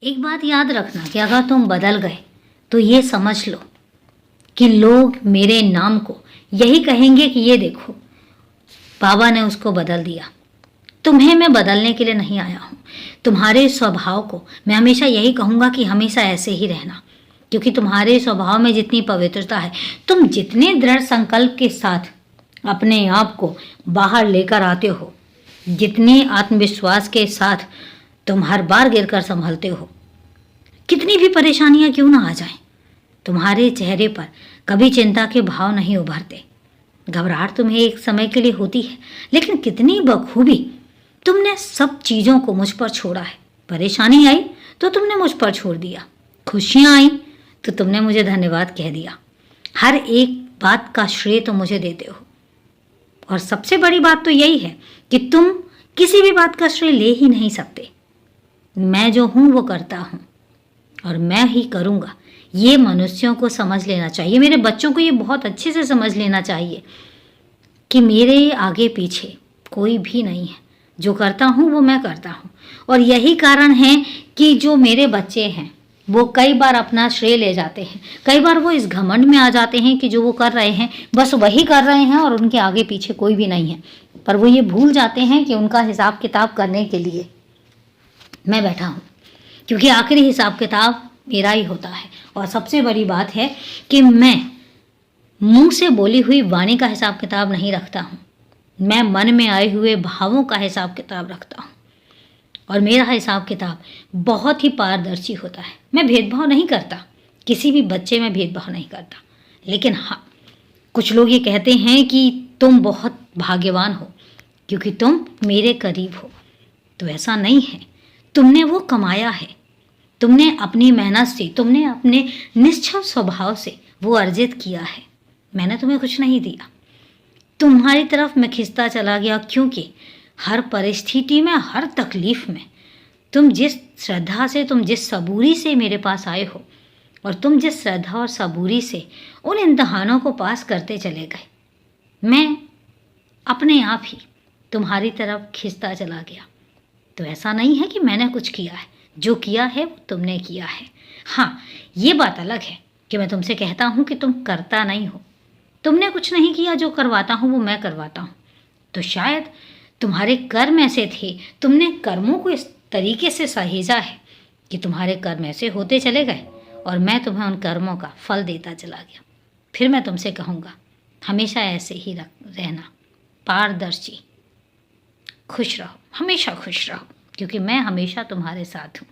एक बात याद रखना कि अगर तुम बदल गए तो ये समझ लो कि लोग मेरे नाम को यही कहेंगे कि ये देखो, बाबा ने उसको बदल दिया। तुम्हें मैं बदलने के लिए नहीं आया हूँ। तुम्हारे स्वभाव को मैं हमेशा यही कहूँगा कि हमेशा ऐसे ही रहना, क्योंकि तुम्हारे स्वभाव में जितनी पवित्रता है, तुम जितने दृढ़ संकल्प के साथ अपने आप को बाहर लेकर आते हो, जितनी आत्मविश्वास के साथ तुम हर बार गिरकर संभलते हो, कितनी भी परेशानियां क्यों ना आ जाएं, तुम्हारे चेहरे पर कभी चिंता के भाव नहीं उभरते। घबराहट तुम्हें एक समय के लिए होती है, लेकिन कितनी बखूबी तुमने सब चीज़ों को मुझ पर छोड़ा है। परेशानी आई तो तुमने मुझ पर छोड़ दिया, खुशियाँ आई तो तुमने मुझे धन्यवाद कह दिया। हर एक बात का श्रेय तो मुझे देते हो, और सबसे बड़ी बात तो यही है कि तुम किसी भी बात का श्रेय ले ही नहीं सकते। मैं जो हूँ वो करता हूँ और मैं ही करूँगा। ये मनुष्यों को समझ लेना चाहिए, मेरे बच्चों को ये बहुत अच्छे से समझ लेना चाहिए कि मेरे आगे पीछे कोई भी नहीं है। जो करता हूँ वो मैं करता हूँ, और यही कारण है कि जो मेरे बच्चे हैं वो कई बार अपना श्रेय ले जाते हैं। कई बार वो इस घमंड में आ जाते हैं कि जो वो कर रहे हैं बस वही कर रहे हैं और उनके आगे पीछे कोई भी नहीं है, पर वो ये भूल जाते हैं कि उनका हिसाब किताब करने के लिए मैं बैठा हूँ, क्योंकि आखिरी हिसाब किताब मेरा ही होता है। और सबसे बड़ी बात है कि मैं मुंह से बोली हुई वाणी का हिसाब किताब नहीं रखता हूँ, मैं मन में आए हुए भावों का हिसाब किताब रखता हूँ, और मेरा हिसाब किताब बहुत ही पारदर्शी होता है। मैं भेदभाव नहीं करता, किसी भी बच्चे में भेदभाव नहीं करता। लेकिन हाँ, कुछ लोग ये कहते हैं कि तुम बहुत भाग्यवान हो क्योंकि तुम मेरे करीब हो, तो ऐसा नहीं है। तुमने वो कमाया है, तुमने अपनी मेहनत से, तुमने अपने निश्चल स्वभाव से वो अर्जित किया है। मैंने तुम्हें कुछ नहीं दिया, तुम्हारी तरफ मैं खिंचता चला गया, क्योंकि हर परिस्थिति में, हर तकलीफ में तुम जिस श्रद्धा से, तुम जिस सबूरी से मेरे पास आए हो, और तुम जिस श्रद्धा और सबूरी से उन इम्तहानों को पास करते चले गए, मैं अपने आप ही तुम्हारी तरफ खिंचता चला गया। तो ऐसा नहीं है कि मैंने कुछ किया है, जो किया है वो तुमने किया है। हाँ, ये बात अलग है कि मैं तुमसे कहता हूँ कि तुम करता नहीं हो, तुमने कुछ नहीं किया। जो करवाता हूँ वो मैं करवाता हूँ। तो शायद तुम्हारे कर्म ऐसे थे, तुमने कर्मों को इस तरीके से सहेजा है कि तुम्हारे कर्म ऐसे होते चले गए, और मैं तुम्हें उन कर्मों का फल देता चला गया। फिर मैं तुमसे कहूँगा, हमेशा ऐसे ही रहना, पारदर्शी, खुश रहो, हमेशा खुश रहो, क्योंकि मैं हमेशा तुम्हारे साथ हूँ।